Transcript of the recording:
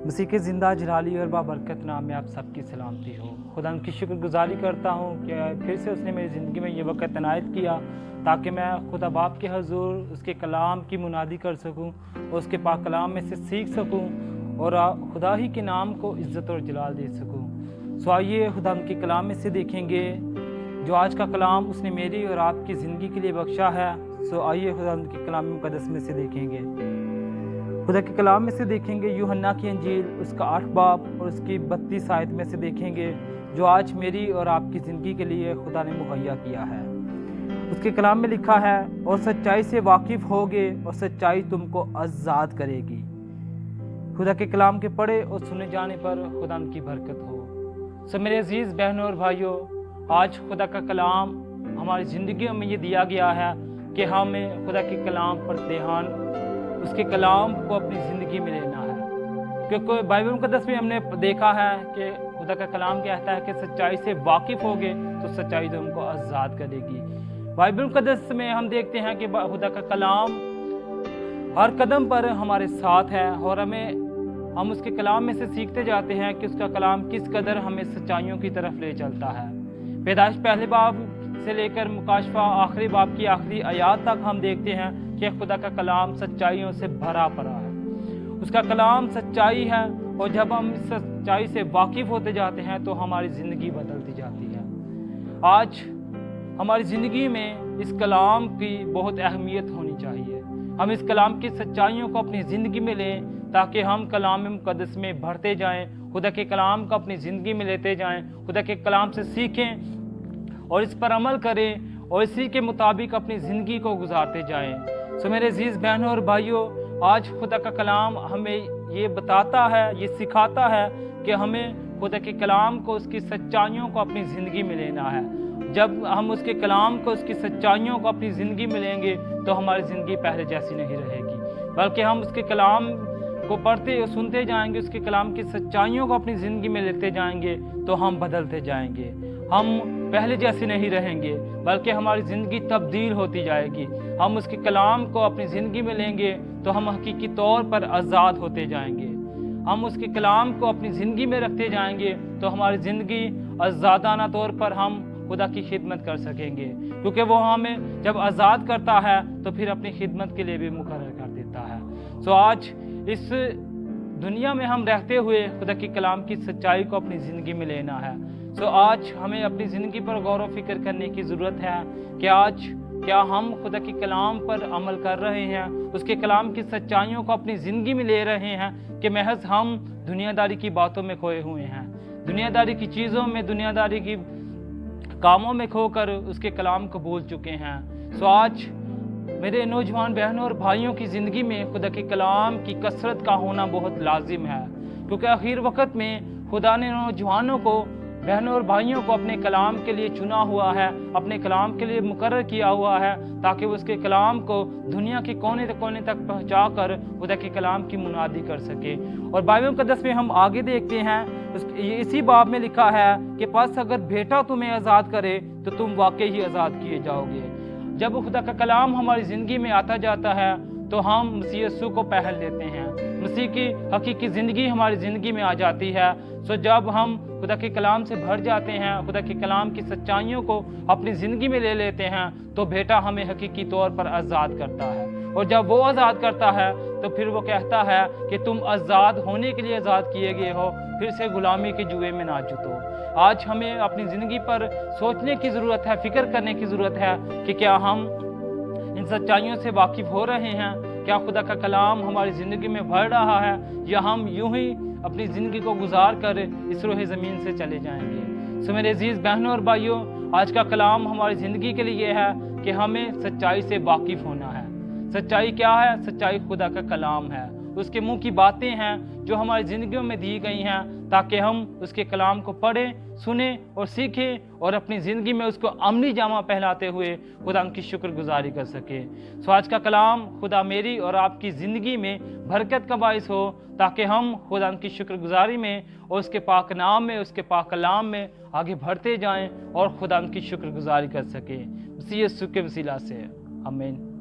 مسیح کے زندہ جلالی اور بابرکت نام میں آپ سب کی سلامتی ہو۔ خدا ان کی شکر گزاری کرتا ہوں کہ پھر سے اس نے میری زندگی میں یہ وقت عنایت کیا تاکہ میں خدا باپ کے حضور اس کے کلام کی منادی کر سکوں اور اس کے پاک کلام میں سے سیکھ سکوں اور خدا ہی کے نام کو عزت اور جلال دے سکوں۔ سو آئیے خدا ان کے کلام میں سے دیکھیں گے جو آج کا کلام اس نے میری اور آپ کی زندگی کے لیے بخشا ہے۔ سو آئیے خدا ان کے کلام مقدس میں سے دیکھیں گے۔ خدا کے کلام میں سے دیکھیں گے یوحنا کی انجیل اس کا 8 باب اور اس کی 32 آیت میں سے دیکھیں گے جو آج میری اور آپ کی زندگی کے لیے خدا نے مہیا کیا ہے۔ اس کے کلام میں لکھا ہے، اور سچائی سے واقف ہوگے اور سچائی تم کو آزاد کرے گی۔ خدا کے کلام کے پڑھے اور سنے جانے پر خدا ان کی برکت ہو۔ سو میرے عزیز بہنوں اور بھائیوں، آج خدا کا کلام ہماری زندگیوں میں یہ دیا گیا ہے کہ ہمیں خدا کے کلام پر دھیان، اس کے کلام کو اپنی زندگی میں لینا ہے، کیونکہ بائبل مقدس میں ہم نے دیکھا ہے کہ خدا کا کلام کہتا ہے کہ سچائی سے واقف ہوگے تو سچائی تم کو آزاد کرے گی۔ بائبل مقدس میں ہم دیکھتے ہیں کہ خدا کا کلام ہر قدم پر ہمارے ساتھ ہے اور ہم اس کے کلام میں سے سیکھتے جاتے ہیں کہ اس کا کلام کس قدر ہمیں سچائیوں کی طرف لے چلتا ہے۔ پیدائش پہلے باب سے لے کر مکاشفہ آخری باب کی آخری آیات تک ہم دیکھتے ہیں کہ خدا کا کلام سچائیوں سے بھرا پڑا ہے۔ اس کا کلام سچائی ہے اور جب ہم اس سچائی سے واقف ہوتے جاتے ہیں تو ہماری زندگی بدلتی جاتی ہے۔ آج ہماری زندگی میں اس کلام کی بہت اہمیت ہونی چاہیے۔ ہم اس کلام کی سچائیوں کو اپنی زندگی میں لیں تاکہ ہم کلام مقدس میں بڑھتے جائیں، خدا کے کلام کو اپنی زندگی میں لیتے جائیں، خدا کے کلام سے سیکھیں اور اس پر عمل کریں اور اسی کے مطابق اپنی زندگی کو گزارتے جائیں۔ سو میرے عزیز بہنوں اور بھائیوں، آج خدا کا کلام ہمیں یہ بتاتا ہے، یہ سکھاتا ہے کہ ہمیں خدا کے کلام کو، اس کی سچائیوں کو اپنی زندگی میں لینا ہے۔ جب ہم اس کے کلام کو، اس کی سچائیوں کو اپنی زندگی میں لیں گے تو ہماری زندگی پہلے جیسی نہیں رہے گی، بلکہ ہم اس کے کلام کو پڑھتے اور سنتے جائیں گے، اس کے کلام کی سچائیوں کو اپنی زندگی میں لیتے جائیں گے تو ہم بدلتے جائیں گے۔ ہم پہلے جیسے نہیں رہیں گے بلکہ ہماری زندگی تبدیل ہوتی جائے گی۔ ہم اس کے کلام کو اپنی زندگی میں لیں گے تو ہم حقیقی طور پر آزاد ہوتے جائیں گے۔ ہم اس کے کلام کو اپنی زندگی میں رکھتے جائیں گے تو ہماری زندگی آزادانہ طور پر ہم خدا کی خدمت کر سکیں گے، کیونکہ وہ ہمیں جب آزاد کرتا ہے تو پھر اپنی خدمت کے لیے بھی مقرر کر دیتا ہے۔ سو آج اس دنیا میں ہم رہتے ہوئے خدا کے کلام کی سچائی کو اپنی زندگی میں لینا ہے۔ سو آج ہمیں اپنی زندگی پر غور و فکر کرنے کی ضرورت ہے کہ آج کیا ہم خدا کے کلام پر عمل کر رہے ہیں، اس کے کلام کی سچائیوں کو اپنی زندگی میں لے رہے ہیں کہ محض ہم دنیا داری کی باتوں میں کھوئے ہوئے ہیں، دنیا داری کی چیزوں میں، دنیا داری کی کاموں میں کھو کر اس کے کلام کو بھول چکے ہیں۔ سو آج میرے نوجوان بہنوں اور بھائیوں کی زندگی میں خدا کے کلام کی کثرت کا ہونا بہت لازم ہے، کیونکہ آخر وقت میں خدا نے نوجوانوں کو، بہنوں اور بھائیوں کو اپنے کلام کے لیے چنا ہوا ہے، اپنے کلام کے لیے مقرر کیا ہوا ہے تاکہ وہ اس کے کلام کو دنیا کے کونے کونے تک پہنچا کر خدا کے کلام کی منادی کر سکے۔ اور بائبل مقدس میں ہم آگے دیکھتے ہیں، اسی باب میں لکھا ہے کہ پس اگر بیٹا تمہیں آزاد کرے تو تم واقعی ہی آزاد کیے جاؤ گے۔ جب خدا کا کلام ہماری زندگی میں آتا جاتا ہے تو ہم مسیح یسوع کو پہل لیتے ہیں، مسیح کی حقیقی زندگی ہماری زندگی میں آ جاتی ہے۔ سو جب ہم خدا کے کلام سے بھر جاتے ہیں، خدا کے کلام کی سچائیوں کو اپنی زندگی میں لے لیتے ہیں تو بیٹا ہمیں حقیقی طور پر آزاد کرتا ہے، اور جب وہ آزاد کرتا ہے تو پھر وہ کہتا ہے کہ تم آزاد ہونے کے لیے آزاد کیے گئے ہو، پھر سے غلامی کے جوئے میں نہ جتو۔ آج ہمیں اپنی زندگی پر سوچنے کی ضرورت ہے، فکر کرنے کی ضرورت ہے کہ کیا ہم ان سچائیوں سے واقف ہو رہے ہیں، کیا خدا کا کلام ہماری زندگی میں بھر رہا ہے، یا ہم یوں ہی اپنی زندگی کو گزار کر اس روح زمین سے چلے جائیں گے۔ سو میرے عزیز بہنوں اور بھائیوں، آج کا کلام ہماری زندگی کے لیے یہ ہے کہ ہمیں سچائی سے واقف ہونا ہے۔ سچائی کیا ہے؟ سچائی خدا کا کلام ہے، اس کے منہ کی باتیں ہیں جو ہماری زندگیوں میں دی گئی ہیں تاکہ ہم اس کے کلام کو پڑھیں، سنیں اور سیکھیں اور اپنی زندگی میں اس کو عملی جامہ پہناتے ہوئے خدا ان کی شکر گزاری کر سکے۔ سو آج کا کلام خدا میری اور آپ کی زندگی میں برکت کا باعث ہو تاکہ ہم خدا ان کی شکر گزاری میں اور اس کے پاک نام میں، اس کے پاک کلام میں آگے بڑھتے جائیں اور خدا ان کی شکر گزاری کر سکیں۔ مسیح یسوع کے وسیلہ سے آمین۔